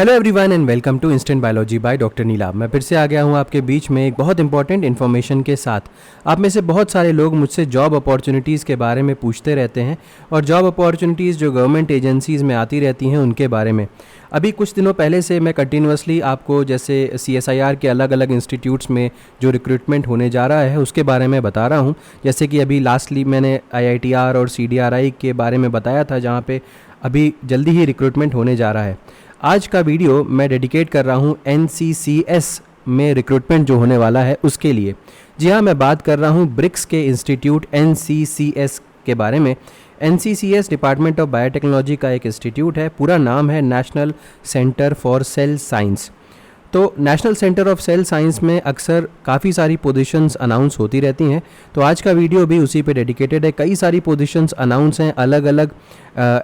Hello everyone and welcome to instant biology by doctor Neela. मैं फिर से आ गया हूँ आपके बीच में एक बहुत इंपॉर्टेंट इन्फॉर्मेशन के साथ। आप में से बहुत सारे लोग मुझसे जॉब अपॉर्चुनिटीज़ के बारे में पूछते रहते हैं और जॉब अपॉर्चुनिटीज़ जो गवर्नमेंट एजेंसीज़ में आती रहती हैं उनके बारे में। अभी कुछ दिनों पहले से मैं कंटिन्यूसली आपको जैसे CSIR के अलग अलग इंस्टीट्यूट्स में जो रिक्रूटमेंट होने जा रहा है उसके बारे में बता रहा हूँ। जैसे कि अभी लास्टली मैंने IITR और CDRI के बारे में बताया था, जहाँ पे अभी जल्दी ही रिक्रूटमेंट होने जा रहा है। आज का वीडियो मैं डेडिकेट कर रहा हूँ NCCS में रिक्रूटमेंट जो होने वाला है उसके लिए। जी हाँ, मैं बात कर रहा हूँ ब्रिक्स के इंस्टीट्यूट NCCS के बारे में। NCCS डिपार्टमेंट ऑफ बायोटेक्नोलॉजी का एक इंस्टीट्यूट है। पूरा नाम है National Centre for Cell Science. तो National Centre of Cell Science में अक्सर काफ़ी सारी पोजीशंस अनाउंस होती रहती हैं, तो आज का वीडियो भी उसी पे डेडिकेटेड है। कई सारी पोजीशंस अनाउंस हैं अलग अलग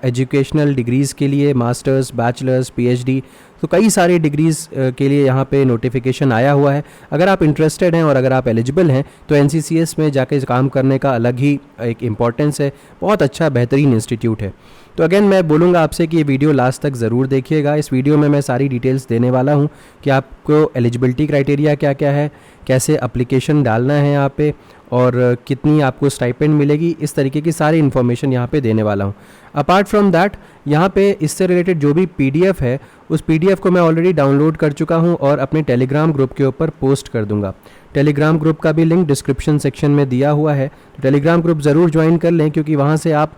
एजुकेशनल डिग्रीज़ के लिए, मास्टर्स, बैचलर्स, PhD, तो कई सारी डिग्रीज़ के लिए यहाँ पे नोटिफिकेशन आया हुआ है। अगर आप इंटरेस्टेड हैं और अगर आप एलिजिबल हैं तो NCCS में जाके काम करने का अलग ही एक इम्पॉर्टेंस है। बहुत अच्छा बेहतरीन इंस्टीट्यूट है। तो अगेन मैं बोलूँगा आपसे कि ये वीडियो लास्ट तक ज़रूर देखिएगा। इस वीडियो में मैं सारी डिटेल्स देने वाला हूँ कि आपको एलिजिबिलिटी क्राइटेरिया क्या क्या है, कैसे एप्लीकेशन डालना है यहाँ पे, और कितनी आपको स्टाइपेंड मिलेगी, इस तरीके की सारी इन्फॉर्मेशन यहाँ पे देने वाला हूँ। अपार्ट फ्रॉम दैट, यहाँ पे इससे रिलेटेड जो भी PDF है उस PDF को मैं ऑलरेडी डाउनलोड कर चुका हूँ और अपने टेलीग्राम ग्रुप के ऊपर पोस्ट कर दूँगा। टेलीग्राम ग्रुप का भी लिंक डिस्क्रिप्शन सेक्शन में दिया हुआ है, तो टेलीग्राम ग्रुप ज़रूर ज्वाइन कर लें, क्योंकि वहाँ से आप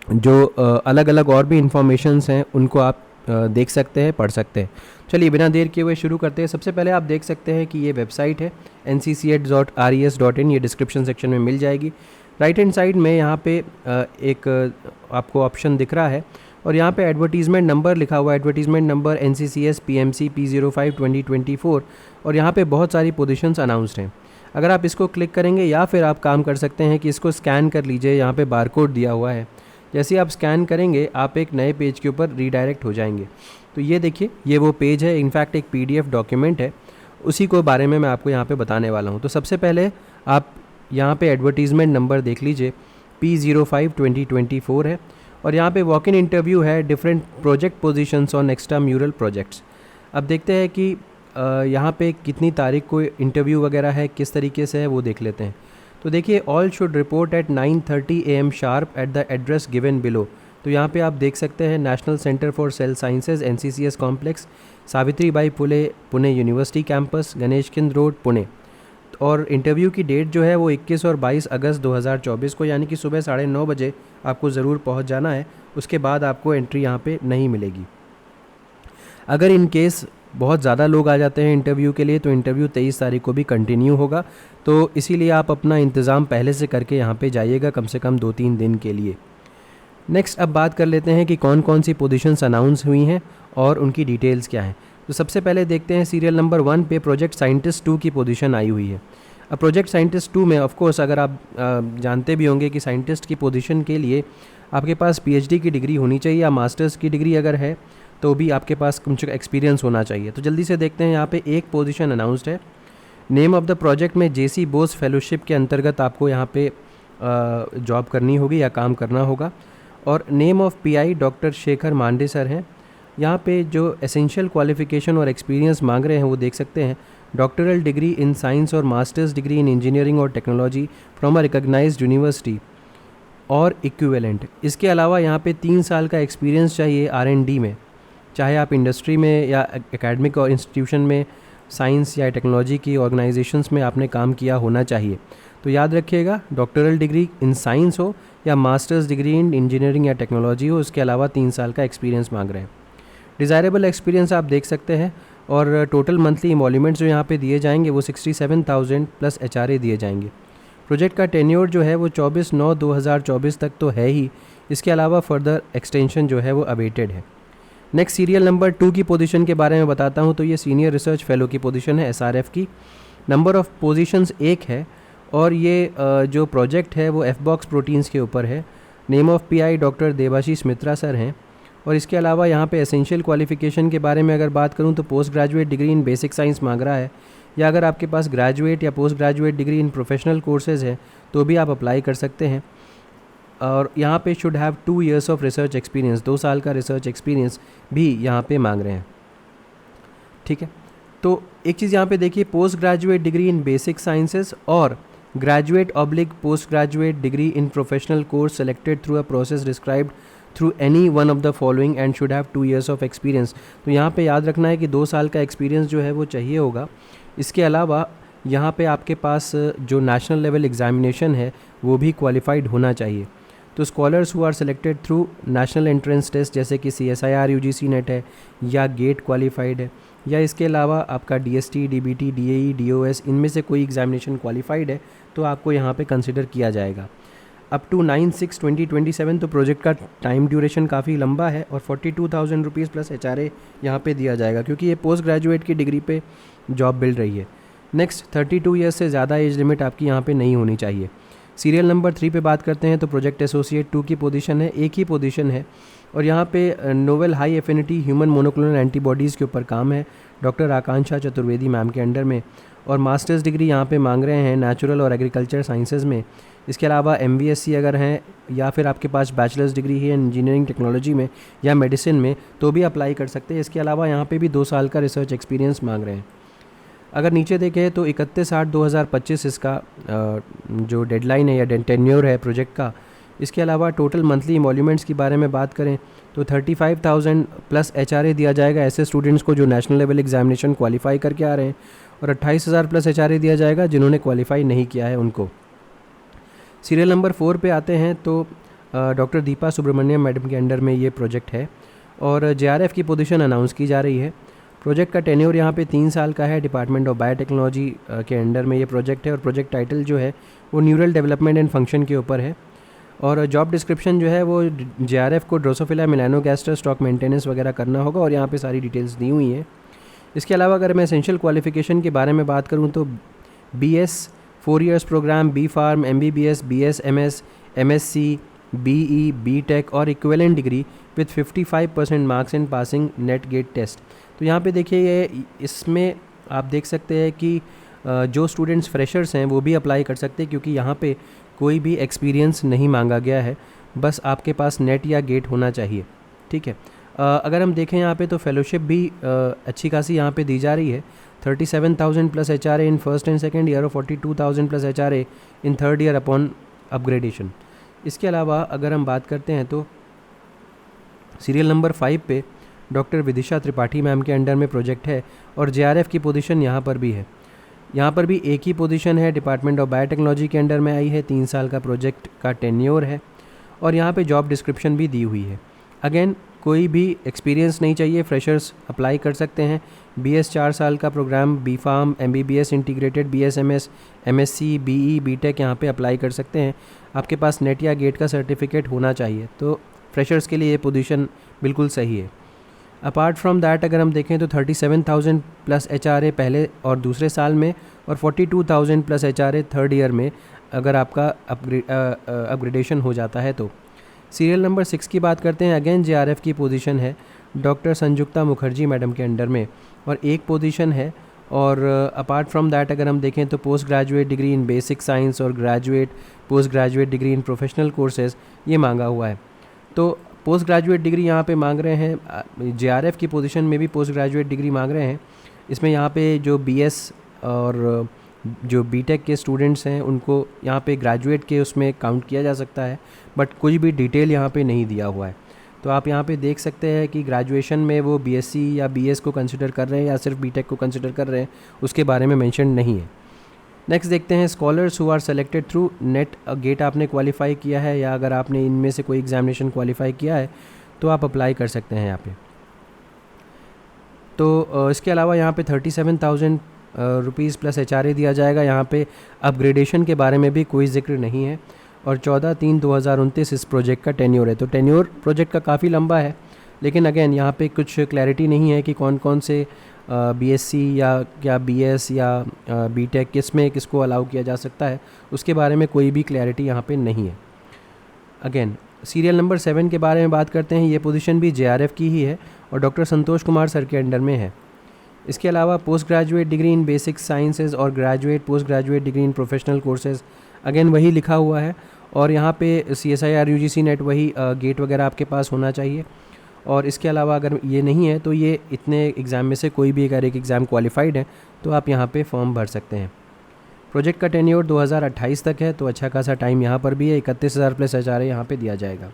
जो अलग अलग और भी इंफॉर्मेशंस हैं उनको आप देख सकते हैं, पढ़ सकते हैं। चलिए बिना देर किए हुए शुरू करते हैं। सबसे पहले आप देख सकते हैं कि ये वेबसाइट है nccet.res.in, ये डिस्क्रिप्शन सेक्शन में मिल जाएगी। राइट हैंड साइड में यहाँ पे एक आपको ऑप्शन दिख रहा है और यहाँ पे एडवर्टीज़मेंट नंबर लिखा हुआ है, advertisement number NCCS PMC P05-2024, और यहाँ पे बहुत सारी पोजीशंस अनाउंस्ड हैं। अगर आप इसको क्लिक करेंगे या फिर आप काम कर सकते हैं कि इसको स्कैन कर लीजिए, यहाँ पे बारकोड दिया हुआ है। जैसे आप स्कैन करेंगे आप एक नए पेज के ऊपर रीडायरेक्ट हो जाएंगे। तो ये देखिए, ये वो पेज है, इनफैक्ट एक PDF डॉक्यूमेंट है, उसी को बारे में मैं आपको यहाँ पे बताने वाला हूँ। तो सबसे पहले आप यहाँ पे एडवर्टीज़मेंट नंबर देख लीजिए, P05-2024 है, और यहाँ पे वॉक इन इंटरव्यू है, different project positions on extra mural projects. अब देखते हैं कि यहाँ पे कितनी तारीख को इंटरव्यू वगैरह है, किस तरीके से है, वो देख लेते हैं। तो देखिए, all should report at 9:30 AM sharp at the address given below. तो यहाँ पे आप देख सकते हैं National Centre for Cell Sciences NCCS complex, Savitri Bai Phule Pune University campus, Ganeshkhind road, Pune. और इंटरव्यू की डेट जो है वो 21 और 22 अगस्त 2024 को, यानी कि सुबह 9:30 बजे आपको ज़रूर पहुँच जाना है। उसके बाद आपको एंट्री यहाँ पे नहीं मिलेगी। अगर इन केस बहुत ज़्यादा लोग आ जाते हैं इंटरव्यू के लिए तो इंटरव्यू 23 तारीख को भी कंटिन्यू होगा, तो इसीलिए आप अपना इंतज़ाम पहले से करके यहाँ पे जाइएगा, कम से कम 2-3 दिन के लिए। नेक्स्ट अब बात कर लेते हैं कि कौन कौन सी पोजीशंस अनाउंस हुई हैं और उनकी डिटेल्स क्या हैं। तो सबसे पहले देखते हैं सीरियल नंबर 1 पे प्रोजेक्ट साइंटिस्ट 2 की पोजीशन आई हुई है। अब प्रोजेक्ट साइंटिस्ट 2 में ऑफकोर्स अगर आप जानते भी होंगे कि साइंटिस्ट की पोजीशन के लिए आपके पास PhD की डिग्री होनी चाहिए, या मास्टर्स की डिग्री अगर है तो भी आपके पास कुछ एक्सपीरियंस होना चाहिए। तो जल्दी से देखते हैं, यहाँ पे एक पोजीशन अनाउंस्ड है। नेम ऑफ द प्रोजेक्ट में JC बोस फेलोशिप के अंतर्गत आपको यहाँ पे जॉब करनी होगी या काम करना होगा, और name of PI doctor Shekhar Mande sir हैं। यहाँ पे जो एसेंशियल क्वालिफिकेशन और एक्सपीरियंस मांग रहे हैं वो देख सकते हैं, डॉक्टरल डिग्री इन साइंस और मास्टर्स डिग्री इन इंजीनियरिंग और technology from a recognised university और इक्विवेलेंट। इसके अलावा यहाँ पे 3 साल का एक्सपीरियंस चाहिए R&D में, चाहे आप इंडस्ट्री में या एकेडमिक और इंस्टीट्यूशन में साइंस या टेक्नोलॉजी की ऑर्गेनाइजेशंस में आपने काम किया होना चाहिए। तो याद रखिएगा, डॉक्टरल डिग्री इन साइंस हो या मास्टर्स डिग्री इन इंजीनियरिंग या टेक्नोलॉजी हो, उसके अलावा 3 साल का एक्सपीरियंस मांग रहे हैं। डिज़ायरेबल एक्सपीरियंस आप देख सकते हैं, और टोटल मंथली इमोल्यूमेंट्स जो यहाँ पे दिए जाएंगे वो 67,000 प्लस HRA दिए जाएंगे। प्रोजेक्ट का टेन्योर जो है वो 24/9/2024 तक तो है ही, इसके अलावा फर्दर एक्सटेंशन जो है वो अवेटेड है। नेक्स्ट सीरियल नंबर 2 की पोजीशन के बारे में बताता हूँ। तो ये सीनियर रिसर्च फेलो की पोजीशन है SRF की। नंबर ऑफ़ पोजीशंस 1 है, और ये जो प्रोजेक्ट है वो FBOX प्रोटीन्स के ऊपर है। Name of PI doctor Devashish Mitra sir हैं। और इसके अलावा यहाँ पे एसेंशियल क्वालिफिकेशन के बारे में अगर बात करूँ तो post graduate degree in basic science मांग रहा है, या अगर आपके पास ग्रेजुएट या post graduate degree in professional courses है तो भी आप अप्लाई कर सकते हैं। और यहाँ पे should have 2 years of research experience, 2 साल का रिसर्च एक्सपीरियंस भी यहाँ पे मांग रहे हैं। ठीक है, तो एक चीज़ यहाँ पे देखिए, post graduate degree in basic sciences और graduate oblique post graduate degree in professional course selected through a process described through any one of the following and should have 2 years of experience. तो यहाँ पे याद रखना है कि 2 साल का एक्सपीरियंस जो है वो चाहिए होगा। इसके अलावा यहाँ पे आपके पास जो नेशनल लेवल एग्जामिनेशन है वो भी क्वालिफाइड होना चाहिए। तो scholars who are selected through national entrance test जैसे कि CSIR UGC नेट है या गेट क्वालिफाइड है, या इसके अलावा आपका DST DBT DAE DOS इनमें से कोई एग्जामिनेशन क्वालिफाइड है तो आपको यहाँ पे कंसिडर किया जाएगा। Up to 9/6/2027। तो प्रोजेक्ट का टाइम ड्यूरेशन काफ़ी लंबा है और 42,000 रुपीज़ प्लस HRA यहाँ पे दिया जाएगा, क्योंकि ये पोस्ट ग्रेजुएट की डिग्री पे जॉब मिल रही है। नेक्स्ट, 32 ईयर्स से ज़्यादा एज लिमिट आपकी यहाँ पे नहीं होनी चाहिए। सीरियल नंबर 3 पे बात करते हैं तो प्रोजेक्ट एसोसिएट 2 की पोजीशन है, एक ही पोजीशन है और यहाँ पे novel high affinity human monoclonal antibodies के ऊपर काम है डॉक्टर आकांक्षा चतुर्वेदी मैम के अंडर में, और मास्टर्स डिग्री यहाँ पे मांग रहे हैं नेचुरल और एग्रीकल्चर साइंसेज में। इसके अलावा MBSc अगर हैं या फिर आपके पास बैचलर्स डिग्री है इंजीनियरिंग टेक्नोलॉजी में या मेडिसिन में तो भी अप्लाई कर सकते हैं। इसके अलावा यहाँ पे भी 2 साल का रिसर्च एक्सपीरियंस मांग रहे हैं। अगर नीचे देखें तो 31/8/2025 इसका जो डेडलाइन है या टेन्योर है प्रोजेक्ट का। इसके अलावा टोटल मंथली इमोल्यूमेंट्स की बारे में बात करें तो 35,000 प्लस HRA दिया जाएगा ऐसे स्टूडेंट्स को जो नेशनल लेवल एग्जामिनेशन क्वालिफाई करके आ रहे हैं, और 28,000 प्लस HRA दिया जाएगा जिन्होंने क्वालिफाई नहीं किया है उनको। सीरियल नंबर 4 पे आते हैं तो डॉक्टर दीपा सुब्रमण्यम मैडम के अंडर में ये प्रोजेक्ट है और JRF की पोजीशन अनाउंस की जा रही है। प्रोजेक्ट का टेन्योर यहाँ पे 3 साल का है, डिपार्टमेंट ऑफ बायोटेक्नोलॉजी के अंडर में ये प्रोजेक्ट है और प्रोजेक्ट टाइटल जो है वो न्यूरल डेवलपमेंट एंड फंक्शन के ऊपर है। और जॉब डिस्क्रिप्शन जो है वो JRF को ड्रोसोफिला मेलानोगास्टर स्टॉक मेंटेनेंस वगैरह करना होगा और यहाँ पे सारी डिटेल्स दी हुई हैं। इसके अलावा अगर मैं एसेंशियल क्वालिफिकेशन के बारे में बात करूँ तो BS 4 years programme, B.Pharm, MBBS, BS MS, MSc, BE, BTech और equivalent degree with 55% marks in passing NET GATE test. तो यहाँ पे देखिए ये इसमें आप देख सकते हैं कि जो स्टूडेंट्स फ्रेशर्स हैं वो भी अप्लाई कर सकते हैं, क्योंकि यहाँ पे कोई भी एक्सपीरियंस नहीं मांगा गया है, बस आपके पास नेट या गेट होना चाहिए। ठीक है, अगर हम देखें यहाँ पे तो फेलोशिप भी अच्छी खासी यहाँ पे दी जा रही है। 37,000 plus HRA in first and second year और 42,000 plus HRA in third year upon upgradation. इसके अलावा अगर हम बात करते हैं तो सीरियल नंबर 5 पे डॉक्टर विदिशा त्रिपाठी मैम के अंडर में प्रोजेक्ट है और JRF की पोजीशन यहाँ पर भी है। यहाँ पर भी एक ही पोजीशन है, डिपार्टमेंट ऑफ बायोटेक्नोलॉजी के अंडर में आई है, 3 साल का प्रोजेक्ट का टेन्योर है और यहाँ पे जॉब डिस्क्रिप्शन भी दी हुई है। अगेन कोई भी एक्सपीरियंस नहीं चाहिए, फ्रेशर्स अप्लाई कर सकते हैं। BS 4 साल का programme, B.Pharm, MBBS integrated, BS MS, MSc, BE, BTech यहाँ पे अप्लाई कर सकते हैं। आपके पास नेट या गेट का सर्टिफिकेट होना चाहिए, तो फ्रेशर्स के लिए ये पोजीशन बिल्कुल सही है। अपार्ट फ्रॉम दैट अगर हम देखें तो 37,000 प्लस HRA पहले और दूसरे साल में और 42,000 प्लस HRA थर्ड ईयर में अगर आपका अपग्रेडेशन हो जाता है तो। सीरियल नंबर 6 की बात करते हैं। अगेन JRF की पोजीशन है डॉक्टर संजुक्ता मुखर्जी मैडम के अंडर में और एक पोजीशन है। और अपार्ट फ्रॉम दैट अगर हम देखें तो post graduate degree in basic science और post graduate degree in professional courses ये मांगा हुआ है। तो पोस्ट ग्रेजुएट डिग्री यहाँ पे मांग रहे हैं, JRF की पोजीशन में भी पोस्ट ग्रेजुएट डिग्री मांग रहे हैं। इसमें यहाँ पे जो BS और जो BTech के स्टूडेंट्स हैं उनको यहाँ पे ग्रेजुएट के उसमें काउंट किया जा सकता है, बट कोई भी डिटेल यहाँ पे नहीं दिया हुआ है। तो आप यहाँ पे देख सकते हैं कि ग्रेजुएशन में वो BSc या BS को कंसिडर कर रहे हैं या सिर्फ BTech को कंसिडर कर रहे हैं, उसके बारे में मेंशन नहीं है। नेक्स्ट देखते हैं scholars who are selected through NET GATE आपने क्वालिफाई किया है या अगर आपने इनमें से कोई एग्जामिनेशन क्वालिफाई किया है तो आप अप्लाई कर सकते हैं यहाँ पे। तो इसके अलावा यहाँ पे 37,000 रुपीज़ प्लस HRA दिया जाएगा। यहाँ पे अपग्रेडेशन के बारे में भी कोई जिक्र नहीं है और 14/3/2029 इस प्रोजेक्ट का टेन्योर है। तो टेन्योर प्रोजेक्ट का काफ़ी लंबा है, लेकिन अगेन यहाँ पे कुछ क्लैरिटी नहीं है कि कौन कौन से BSc या BS या BTech किस में किसको अलाउ किया जा सकता है, उसके बारे में कोई भी क्लैरिटी यहाँ पे नहीं है। अगेन सीरियल नंबर 7 के बारे में बात करते हैं। ये पोजीशन भी JRF की ही है और डॉक्टर संतोष कुमार सर के अंडर में है। इसके अलावा post graduate degree in basic sciences और post graduate degree in professional courses, again वही लिखा हुआ है और यहाँ पे CSIR UGC नेट वही गेट वगैरह आपके पास होना चाहिए। और इसके अलावा अगर ये नहीं है तो ये इतने एग्ज़ाम में से कोई भी अगर एक एग्ज़ाम क्वालिफाइड है तो आप यहाँ पे फॉर्म भर सकते हैं। प्रोजेक्ट का टेन्योर 2028 तक है, तो अच्छा खासा टाइम यहाँ पर भी है। 31,000 प्लस HRA यहाँ पे दिया जाएगा।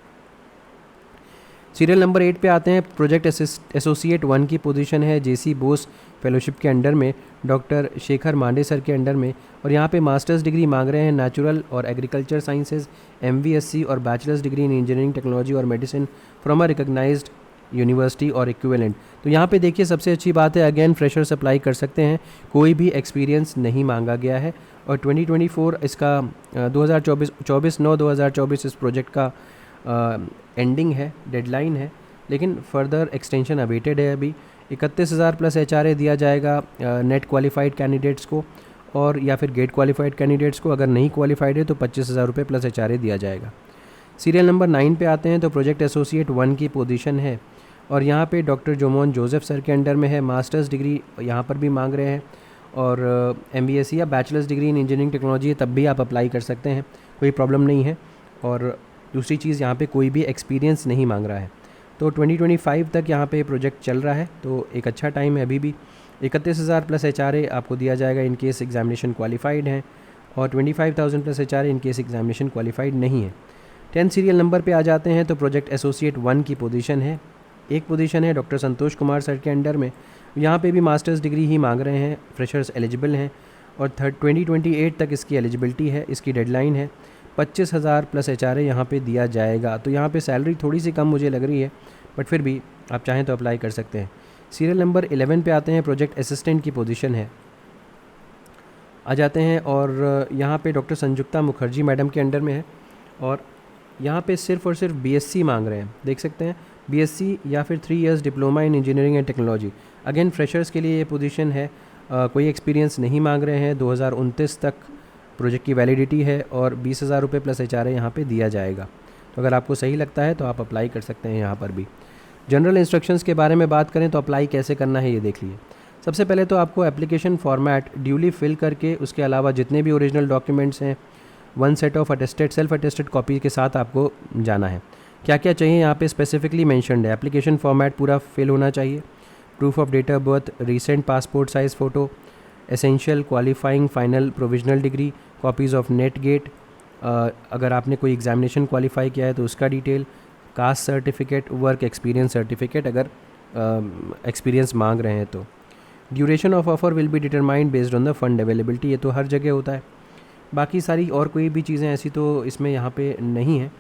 सीरियल नंबर 8 पे आते हैं। प्रोजेक्ट एसोसिएट 1 की पोजीशन है JC बोस फेलोशिप के अंडर में, डॉक्टर शेखर मांडे सर के अंडर में। और यहाँ पे मास्टर्स डिग्री मांग रहे हैं नेचुरल और एग्रीकल्चर साइंसेज, MVSC और bachelor's degree in engineering technology और medicine from a recognised university और इक्विवेलेंट। तो यहाँ पे देखिए सबसे अच्छी बात है, अगेन फ्रेशर्स अप्लाई कर सकते हैं, कोई भी एक्सपीरियंस नहीं मांगा गया है। और 2024 इसका 24/9/2024 इस प्रोजेक्ट का एंडिंग है, डेडलाइन है, लेकिन फर्दर एक्सटेंशन अवेटेड है अभी। 31,000 प्लस HRA दिया जाएगा नेट क्वालिफाइड कैंडिडेट्स को और या फिर गेट क्वालिफाइड कैंडिडेट्स को। अगर नहीं क्वालिफाइड है तो 25,000 रुपये प्लस HRA दिया जाएगा। सीरियल नंबर 9 पे आते हैं। तो प्रोजेक्ट एसोसिएट 1 की पोजीशन है और यहाँ पे डॉक्टर जोमोन जोसेफ सर के अंडर में है। मास्टर्स डिग्री यहाँ पर भी मांग रहे हैं और MBSC या bachelors degree in engineering technology है, तब भी आप अप्लाई कर सकते हैं, कोई प्रॉब्लम नहीं है। और दूसरी चीज़ यहाँ पे कोई भी एक्सपीरियंस नहीं मांग रहा है। तो 2025 तक यहाँ पे प्रोजेक्ट चल रहा है, तो एक अच्छा टाइम है अभी भी। 31,000 प्लस HRA आपको दिया जाएगा इन केस एग्जामिनेशन क्वालिफाइड हैं और 25,000 plus HRA in case examination qualified नहीं है। 10 सीरियल नंबर पे आ जाते हैं। तो प्रोजेक्ट एसोसिएट 1 की पोजीशन है, एक पोजीशन है डॉक्टर संतोष कुमार सर के अंडर में। यहाँ पे भी मास्टर्स डिग्री ही मांग रहे हैं, फ्रेशर्स एलिजिबल हैं और 2028 तक इसकी एलिजिबिलिटी है। इसकी डेडलाइन है। 25,000 प्लस HRA यहाँ पे दिया जाएगा। तो यहाँ पे सैलरी थोड़ी सी कम मुझे लग रही है, बट फिर भी आप चाहें तो अप्लाई कर सकते हैं। सीरियल नंबर 11 पे आते हैं। प्रोजेक्ट असिस्टेंट की पोजीशन है, आ जाते हैं और यहाँ पे डॉक्टर संजुक्ता मुखर्जी मैडम के अंडर में है और यहाँ पे सिर्फ और सिर्फ BSc मांग रहे हैं, देख सकते हैं, BSc या फिर 3 years diploma in engineering and technology. Again freshers के लिए ये पोजीशन है, कोई एक्सपीरियंस नहीं मांग रहे हैं। 2029 तक प्रोजेक्ट की वैलिडिटी है और 20,000 रुपये प्लस HRA यहाँ पे दिया जाएगा। तो अगर आपको सही लगता है तो आप अप्लाई कर सकते हैं यहाँ पर भी। जनरल इंस्ट्रक्शंस के बारे में बात करें तो अप्लाई कैसे करना है ये देख लिए। सबसे पहले तो आपको एप्लीकेशन फॉर्मेट ड्यूली फिल करके उसके अलावा जितने भी ओरिजिनल डॉक्यूमेंट्स हैं 1 set of attested self attested copy के साथ आपको जाना है। क्या क्या चाहिए यहाँ पे स्पेसिफिकली मैंशनड है। एप्लीकेशन फॉर्मेट पूरा फिल होना चाहिए, proof of date of birth, recent passport size photo, essential qualifying final provisional degree, copies of NET GATE, अगर आपने कोई एग्जामिनेशन क्वालिफाई किया है तो उसका detail, caste certificate, work experience certificate अगर एक्सपीरियंस मांग रहे हैं तो। Duration of offer will be determined based on the fund availability, ये तो हर जगह होता है। बाकी सारी और कोई भी चीज़ें ऐसी तो इसमें यहाँ पे नहीं है।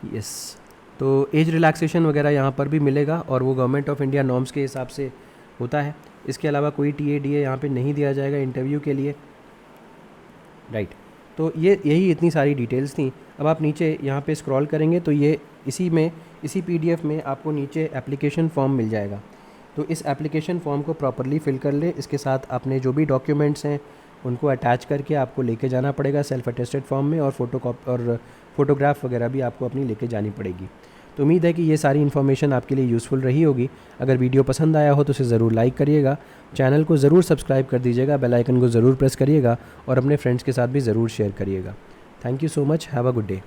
यस, तो एज रिलैक्सेशन वगैरह यहाँ पर भी मिलेगा और वो गवर्नमेंट ऑफ इंडिया नॉर्म्स के हिसाब से होता है। इसके अलावा कोई TADA यहाँ पे नहीं दिया जाएगा इंटरव्यू के लिए, राइट। तो यही इतनी सारी डिटेल्स थी। अब आप नीचे यहाँ पे स्क्रॉल करेंगे तो ये इसी PDF में आपको नीचे एप्लीकेशन फॉर्म मिल जाएगा। तो इस एप्लीकेशन फॉर्म को प्रॉपरली फिल कर ले, इसके साथ आपने जो भी डॉक्यूमेंट्स हैं उनको अटैच करके आपको लेके जाना पड़ेगा सेल्फ अटेस्टेड फॉर्म में, और फोटोग्राफ वगैरह भी आपको अपनी लेके जानी पड़ेगी। तो उम्मीद है कि ये सारी इन्फॉर्मेशन आपके लिए यूज़फुल रही होगी। अगर वीडियो पसंद आया हो तो उसे ज़रूर लाइक करिएगा, चैनल को ज़रूर सब्सक्राइब कर दीजिएगा, बेल आइकन को ज़रूर प्रेस करिएगा और अपने फ्रेंड्स के साथ भी ज़रूर शेयर करिएगा। Thank you so much, have a good day.